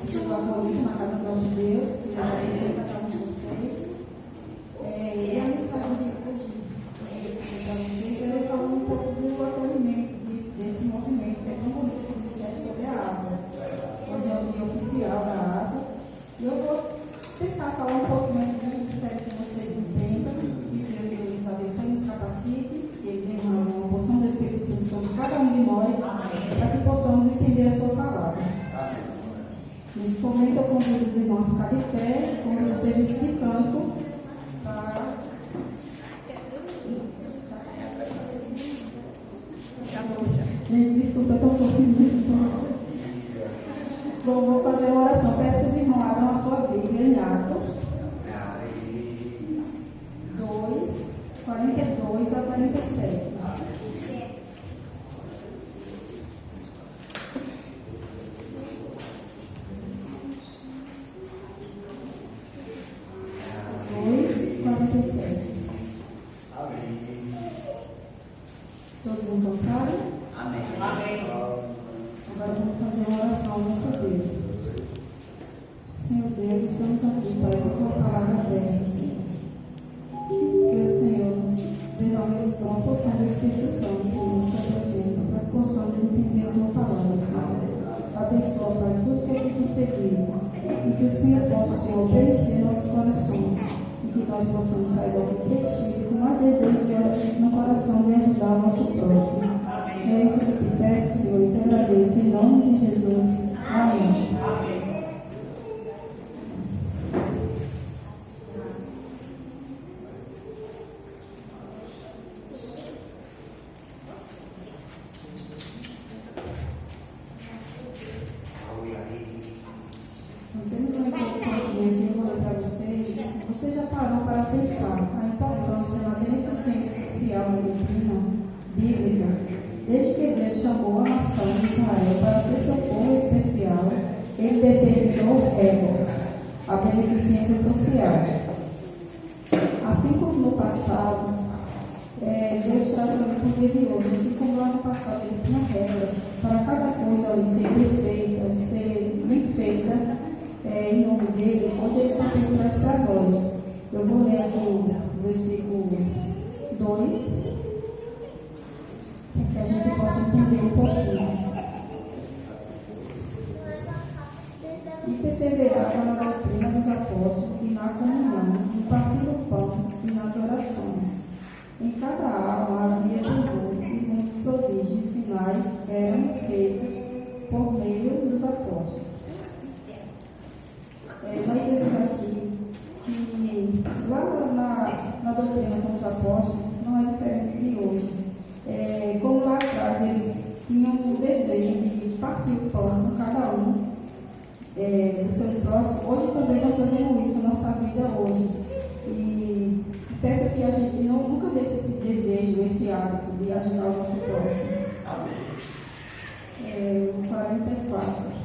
seu favorito na casa do nosso Deus, que já vai para cada um de vocês. E a mensagem de hoje, eu vou falar um pouco do acolhimento desse movimento, que é tão bonito esse ministério sobre a ASA. Hoje é o dia oficial da ASA. E eu vou tentar falar um pouquinho aqui, espero que vocês entendam, que Deus nos abençoe, nos capacite, que Ele dê uma porção do Espírito Santo sobre cada um de nós, para que possamos entender a sua palavra. Nesse momento eu convido os irmãos a ficar de pé, convido o serviço de canto para... Gente, desculpa, eu estou um pouquinho muito. Bom, vou fazer uma oração. Peço que os irmãos abram a sua Bíblia em Atos 2, 42 a 47. Todos encontraram? Amém. Amém. Agora vamos fazer uma oração ao nosso Deus. Senhor Deus, estamos aqui, Pai, com a tua palavra aberta, Senhor. Que o Senhor nos derrame uma porção do Espírito Santo, Senhor, sobre a gente, para que possamos entender a tua palavra, Senhor. Abençoa, Pai, tudo que aqui te seguir. E que o Senhor possa, Senhor, preencher nossos corações. E que nós possamos sair daqui preenchidos, com mais desejo no coração de ajudar o nosso próximo. É isso que eu te peço, Senhor, e te agradeço, em nome de Jesus. Amém. Amém. Temos uma introduçãozinha, assim, eu vou ler para vocês. Você já parou para pensar a importância na beneficência social da doutrina bíblica? Desde que Deus chamou a nação de Israel para ser seu povo especial, ele determinou regras, a beneficência social. Assim como no passado, Deus traz também para o dia de hoje. Assim como lá no passado ele tinha regras para cada coisa ali ser bem feita, em nome dele, hoje ele também traz para nós. Eu vou ler aqui o versículo 2, para que a gente possa entender um pouquinho. E perseverava na doutrina dos apóstolos e na comunhão, no partir do pão e nas orações. Em cada alma havia temor e muitos prodígios e sinais eram feitos por meio dos apóstolos. Nós vemos aqui que lá na doutrina com os apóstolos não é diferente de hoje. Como lá atrás eles tinham o desejo de partir o pão com cada um dos seus próximos, hoje também nós fazemos isso na nossa vida hoje. E peço que a gente nunca deixe esse desejo, esse hábito de ajudar o nosso próximo. Amém. 44.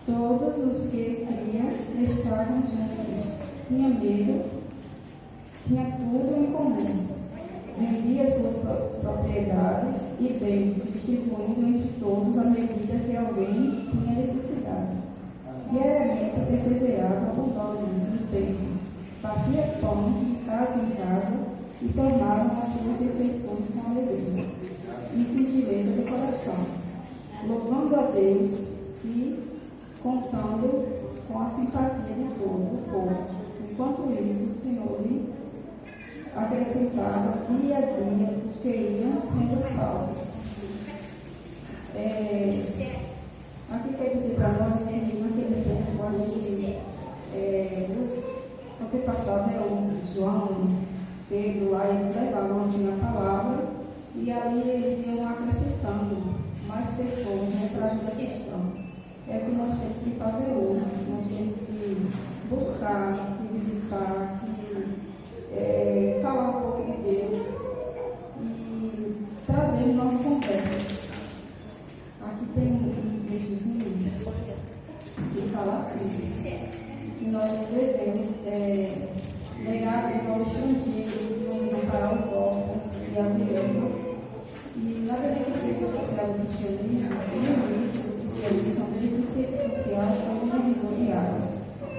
Todos os que criam estavam juntos, tinha medo, tinha tudo em comum. Vendia suas propriedades e bens, distribuindo entre todos à medida que alguém tinha necessidade. Diariamente perseverava bondosos no templo, batia pão de casa em casa e tomavam as suas refeições com alegria e singeleza de coração, louvando a Deus e contando com a simpatia de todo o povo. Enquanto isso, o Senhor lhe acrescentava dia a dia os que iam sendo salvos. Aqui quer dizer para nós que naquele tempo a gente, os antepassados, o João, Pedro, lá eles levavam assim a palavra e ali eles iam acrescentando mais pessoas para ajudar a questão. É o que nós temos que fazer hoje. Nós temos que buscar, que visitar, que falar um pouco de Deus e trazer novas conversas. Aqui tem um textozinho que fala assim, que nós não devemos negar ao estrangeiro, vamos amparar os órfãos e a viúva. E na beneficência social do cristianismo, no início, realizam beneficência social como divisor de águas,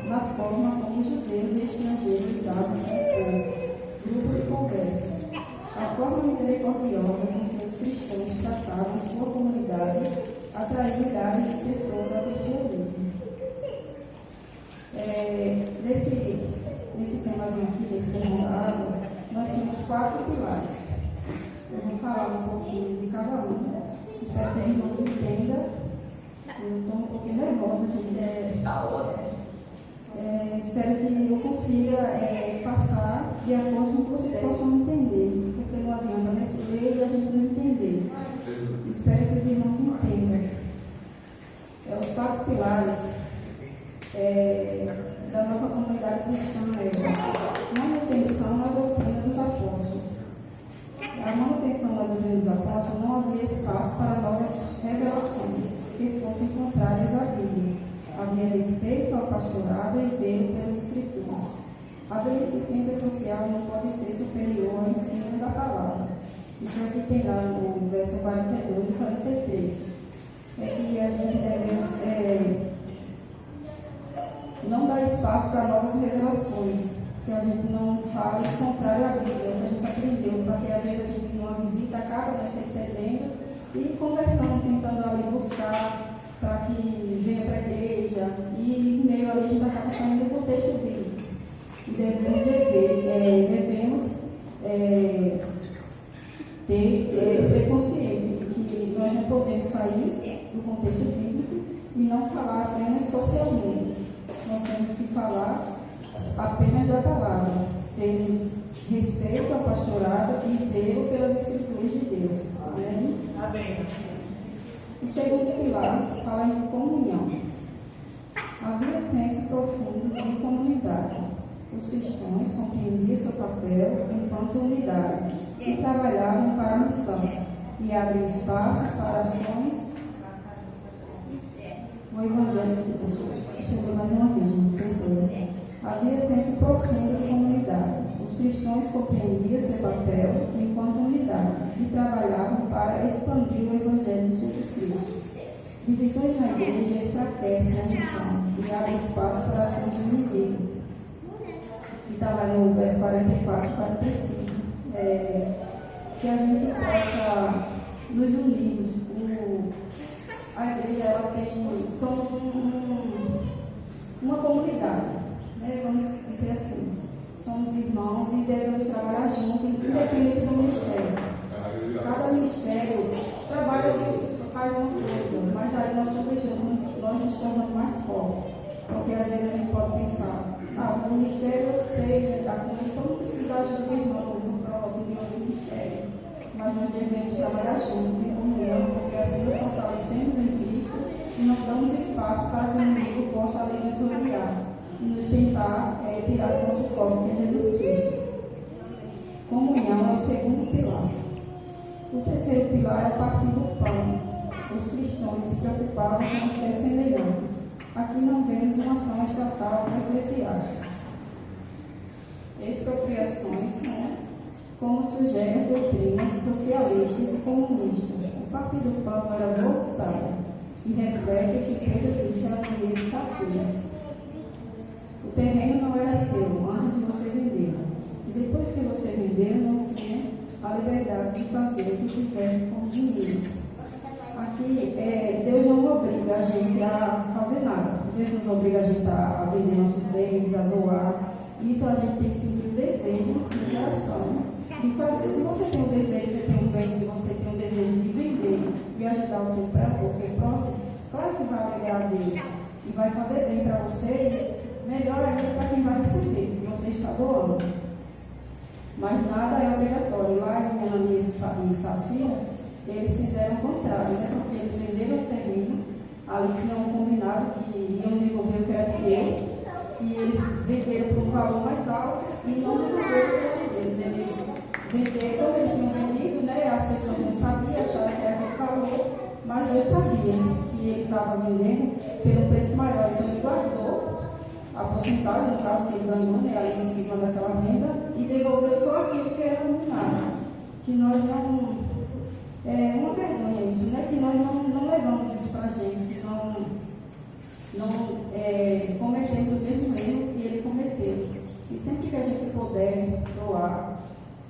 na forma como os judeus e estrangeiros lidavam com o povo, grupo de conversas. A forma misericordiosa com que os cristãos tratavam sua comunidade atraiu milhares de pessoas ao cristianismo. Nesse temazinho aqui, nesse tema da água, nós temos 4 pilares. Eu vou falar um pouquinho de cada um. Espero que os irmãos entendam. Eu estou um pouquinho nervosa, gente. Espero que eu consiga passar de acordo com que vocês possam entender, porque não adianta ler e a gente não entender. Espero que os irmãos entendam. Os 4 pilares da nova comunidade cristã manutenção na doutrina dos apóstolos. A manutenção da doutrina dos apóstolos não havia espaço para novas revelações que fossem contrárias à Bíblia. Havia respeito ao pastorado e zelo pelas Escrituras. A beneficência social não pode ser superior ao ensino da palavra. Isso aqui tem lá no verso 42 e 43. É que a gente deve não dar espaço para novas revelações, que a gente não fale contrário à Bíblia, que a gente aprendeu, porque às vezes a gente numa visita acaba se excedendo e conversando, tentando ali buscar para que venha para a igreja, e no meio ali a gente acaba saindo do contexto bíblico. E devemos ser conscientes de que nós não podemos sair do contexto bíblico e não falar apenas socialmente. Nós temos que falar apenas da palavra. Temos respeito ao pastorado e zelo pelas Escrituras de Deus. Amém? Amém. O segundo pilar fala em comunhão. Havia senso profundo de comunidade. Os cristãos compreendiam seu papel enquanto unidade e trabalhavam para a missão e abriam espaço para ações. O Evangelho que chegou mais uma vez, não tem. Havia senso profundo de comunidade. Os cristãos compreendiam seu papel enquanto unidade e trabalhavam para expandir o Evangelho de Jesus Cristo. Divisões na igreja enfraquecem a missão e abrem espaço para ações de inimigo. Que está lá no verso 44 e 45. Que a gente possa nos unirmos. A igreja ela somos uma comunidade, né? Vamos dizer assim, somos irmãos e devemos trabalhar juntos, independente do ministério. Cada ministério trabalha e faz uma coisa, mas aí nós nos tornamos mais fortes, porque às vezes a gente pode pensar, o ministério eu sei lidar com ele, então não precisa ajuda do irmão, do próximo, de outro ministério. Mas nós devemos trabalhar juntos em comunhão, porque assim nos fortalecemos em Cristo e não damos espaço para que o inimigo possa ali nos odiar e nos tentar tirar do nosso foco, que é Jesus Cristo. Comunhão é o segundo pilar. O terceiro pilar é a partir do pão. Os cristãos se preocupavam com os seus semelhantes. Aqui não vemos uma ação estatal ou eclesiástica. Expropriações, como sugerem as doutrinas socialistas e comunistas. O partir do pão era voluntário e reflete o que Pedro disse à mulher de Safira. O terreno não era seu antes de você vender. E depois que você vendeu, não tinha a liberdade de fazer o que quisesse com o dinheiro. Aqui, Deus não obriga a gente a fazer nada. Deus não obriga a gente a vender nossos bens, a doar. Isso a gente tem que sentir o desejo de coração de fazer. Se você tem um desejo, você tem um bem, se você tem um desejo de vender e ajudar o seu próximo, claro que vai agregar a Deus e vai fazer bem para você, melhor ainda para quem vai receber, que você está doando. Mas nada é obrigatório. Lá em Ananias e Safira, eles fizeram o contrário, porque eles venderam o terreno, ali tinham combinado que iam desenvolver o que era de Deus, e eles venderam por um valor mais alto e não desenvolveram o que era de Deus. Eles venderam, eles tinham vendido, as pessoas não sabiam, acharam que era aquele valor, mas Deus sabia que ele estava vendendo pelo preço maior, então ele guardou a porcentagem, no caso que ele ganhou, ali em cima daquela venda, e devolveu só aquilo que era combinado. Que nós não. É uma vergonha isso, que nós não levamos isso para a gente. não cometemos o mesmo erro que ele cometeu. E sempre que a gente puder doar,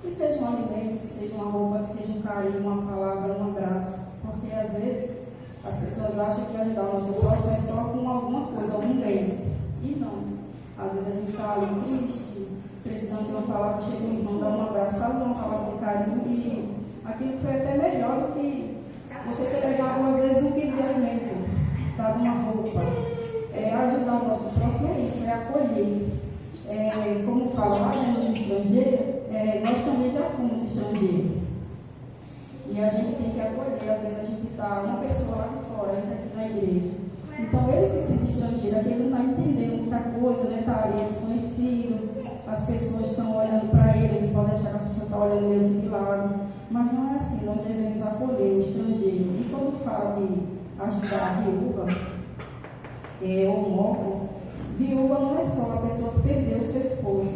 que seja um alimento, que seja uma roupa, que seja um carinho, uma palavra, um abraço, porque às vezes as pessoas acham que ajudar o nosso próximo é só com alguma coisa, algum mês. E não. Às vezes a gente está ali triste, precisando de uma palavra, chega um irmão, dá um abraço, fala uma palavra de carinho, e aquilo foi até melhor do que você ter levado, às vezes, um quilo de alimento, dado uma roupa. Ajudar o nosso próximo é isso, é acolher. Como fala lá nos estrangeiros, nós também já fomos estrangeiros. E a gente tem que acolher, às vezes a gente está, uma pessoa lá de fora, entra aqui na igreja. Então ele se sente estrangeiro, aqui ele não está entendendo muita coisa, né? Está ali desconhecido, as pessoas estão olhando para ele, ele pode achar que as pessoas estão olhando ele de lado. Mas não é assim, nós devemos acolher o estrangeiro. E quando fala de ajudar a viúva, ou um órfão, viúva não é só a pessoa que perdeu o seu esposo.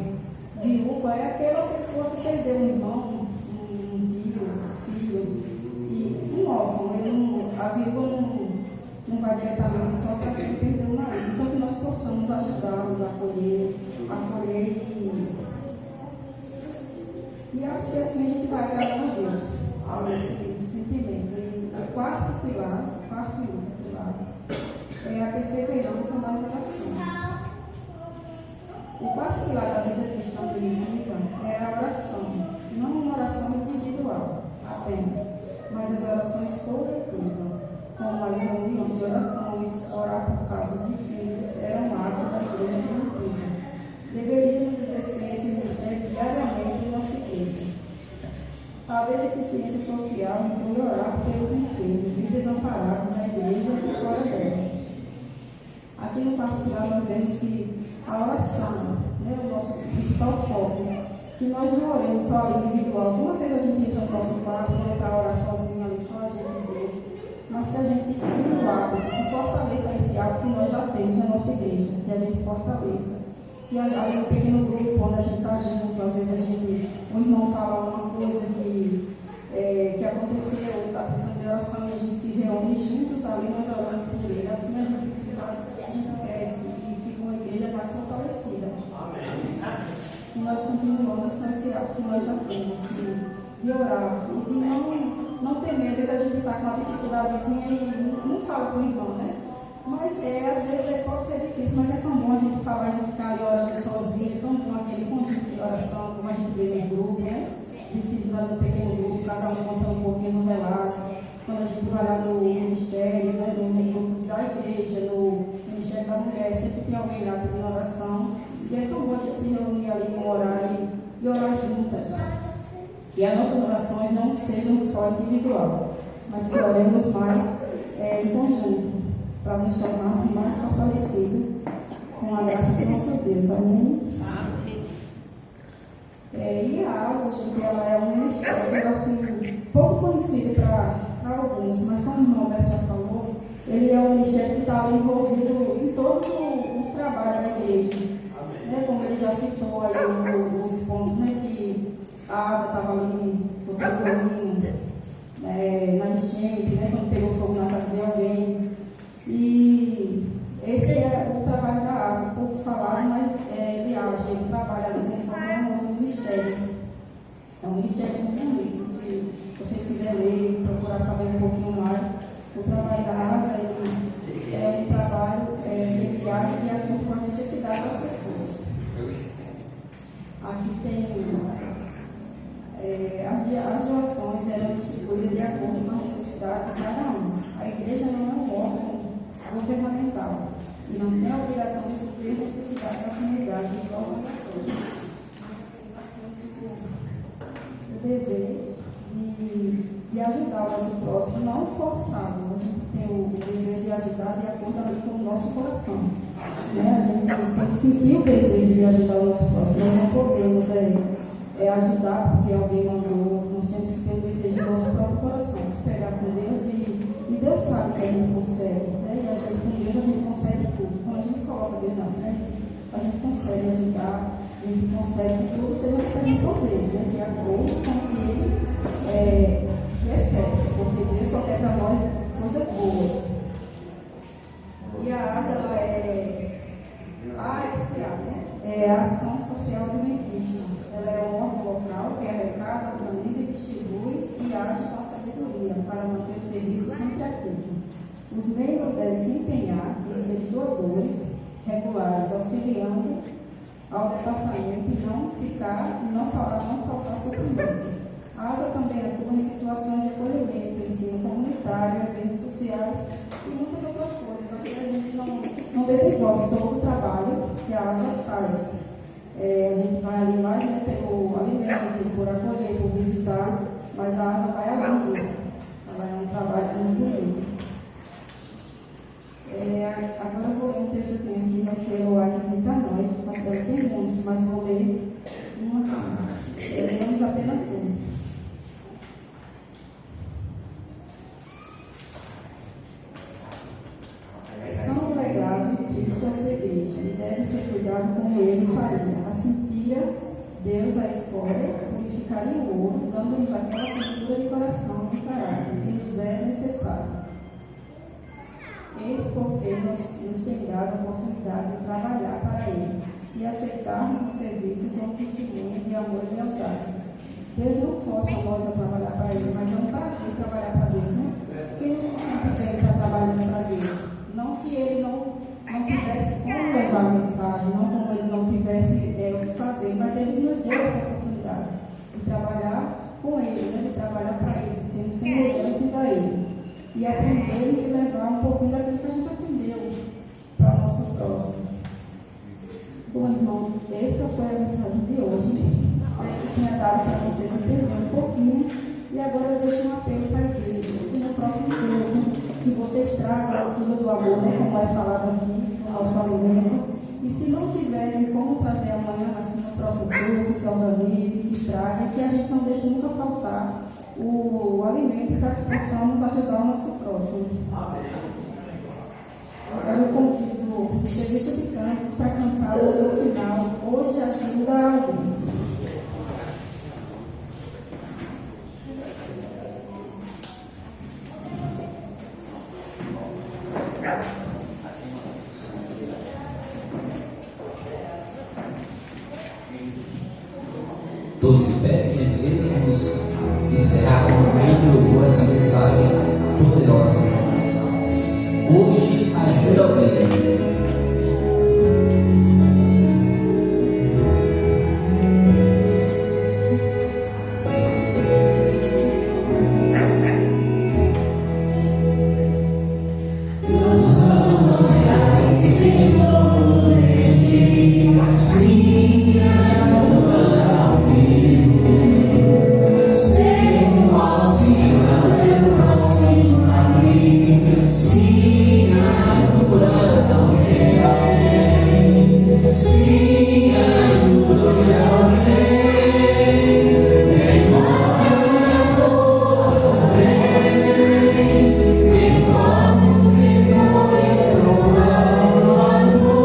Viúva é aquela pessoa que perdeu um irmão, um tio, um filho. E um órfão, a viúva não vai diretamente só para quem perdeu o marido. Então que nós possamos ajudá-los a acolher e acho que assim a gente vai agradar a Deus ao esse sentimento. E o quarto pilar é a perseverança nas orações. O quarto pilar da vida cristã primitiva é a oração, não uma oração individual apenas, mas as orações coletivas, como as reuniões de orações, orar por causas difíceis, era um ato da igreja primitiva. Deveríamos exercer esse ministério diariamente em nossa igreja. A beneficência social inclui orar pelos enfermos e desamparados na igreja e fora dela. Aqui no particular nós vemos que a oração, o nosso principal foco, que nós não oremos só individual. Algumas vezes a gente entra no nosso quarto, colocar a orar sozinho ali, só a gente e Deus, mas que a gente crie o hábito e fortaleça esse hábito que nós já temos na nossa igreja, que a gente fortaleça. E ali no pequeno grupo, onde a gente está junto, às vezes o irmão fala uma coisa que aconteceu, está precisando de oração, e a gente se reúne juntos ali, nós oramos por ele. Assim a gente cresce e fica uma igreja mais fortalecida. E nós continuamos com esse hábito que nós já temos, de orar e de não ter medo. Às vezes a gente está com uma dificuldadezinha e não fala com o irmão, né? Mas às vezes pode ser difícil, mas é tão bom a gente falar e não ficar ali orando sozinho, tão bom aquele conjunto de oração, como a gente vê nos grupos, né? A gente se junta no pequeno grupo, cada um contando um pouquinho no relato. Quando a gente vai lá no ministério, né? No grupo da igreja, no Ministério da Mulher, sempre tem alguém lá pedindo oração. E é tão bom a gente se reunir ali com orar e orar juntas. Que as nossas orações não sejam só individual, mas que oremos mais em conjunto, para nos tornar mais fortalecidos com a graça do nosso Deus. Amém? E a ASA, gente, ela é um ministério assim, pouco conhecido para alguns, mas como o irmão Roberto já falou, ele é um ministério que está envolvido em todos os trabalhos da igreja. Né? Como ele já citou aí os pontos, né, que a ASA estava ali no Pecorinho, na enchente, né, quando pegou fogo na casa de alguém. E esse é o trabalho da ASA, pouco falado, mas ele age, ele trabalha ali com qualquer outro ministério. É um ministério muito bonito. Se vocês quiserem ler, procurar saber um pouquinho mais, o trabalho da ASA é um trabalho que age de acordo com a necessidade das pessoas. Aqui tem as doações eram distribuídas de acordo com a necessidade de cada um. A igreja não é um órgão governamental e não tem a obrigação de suprir as necessidades da comunidade de forma aleatória. Mas assim, o dever de ajudar o nosso próximo, não forçado. A gente tem o dever de ajudar de acordo ali com o nosso coração. Né? A gente tem que sentir o desejo de ajudar o nosso próximo. Nós não podemos ajudar porque alguém mandou. Nós temos que ter o desejo do nosso próprio coração, se pegar com Deus e Deus sabe que a gente consegue. Né? E a gente, com Deus, a gente consegue tudo. Quando a gente coloca Deus na frente, a gente consegue ajudar, a gente consegue que tudo seja a permissão dele, né? De acordo com o que ele recebe, porque Deus só quer para nós coisas boas. E a ASA, ela significativo. Os membros devem se empenhar em ser doadores regulares, auxiliando ao departamento e não faltar suprimento. A ASA também atua em situações de acolhimento, ensino comunitário, eventos sociais e muitas outras coisas. Aqui a gente não desenvolve todo o trabalho que a ASA faz. A gente vai ali mais pelo alimento, por acolher, por visitar, mas a ASA vai além disso. Ela é um trabalho muito bonito. Agora eu vou ler um textozinho aqui no que Eloá tem para nós, porque tem muitos, mas vou ler uma aqui. Lemos apenas um. São um legado de Cristo à sua igreja e deve ser cuidado como ele faria. Assim tira Deus a escória, purificaria o ouro, dando-nos aquela cultura de coração e de caráter que nos é necessário. Eis porque nos tem dado a oportunidade de trabalhar para Ele e aceitarmos o serviço como testemunho de amor e lealdade. Deus não força nós a trabalhar para Ele, mas é um prazer trabalhar para Deus, né? Quem não se sente bem para trabalhar para Deus? Não que Ele não tivesse como levar a mensagem, não como Ele não tivesse o que fazer, mas Ele nos deu essa oportunidade de trabalhar com Ele, né? De trabalhar para Ele, sendo semelhantes a Ele. E aprender e se levar um pouquinho daquilo que a gente aprendeu para o nosso próximo. Bom, irmão, essa foi a mensagem de hoje. Espero que tenha dado para vocês entender um pouquinho. E agora eu deixo um apelo para a igreja, que no próximo culto, que vocês tragam aquilo do amor, né, como é falado aqui no nosso alimento. E se não tiverem como trazer amanhã, mas no próximo culto, se organizem, que tragam, que a gente não deixe nunca faltar o alimento para que possamos ajudar o nosso próximo. Agora eu convido o serviço de canto para cantar no final. Hoje ajuda alguém. Todos de pé, gentileza, vamos encerrar com um grande louvor essa mensagem poderosa. Hoje ajuda alguém. Oh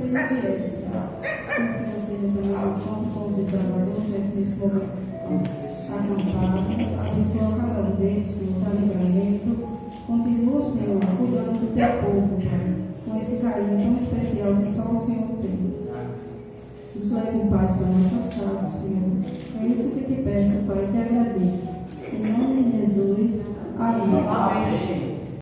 eles vierem, Senhor. Ensina, Senhor, pelo encontro com os desbravadores, Senhor, nesse momento acampado. Abençoa cada um deles, Senhor, para livramento. Continua, Senhor, cuidando do teu povo, Pai, com esse carinho tão especial que só o Senhor tem. Nos leve em paz para nossas casas, Senhor. É isso que te peço, Pai, te agradeço. Em nome de Jesus. Amém.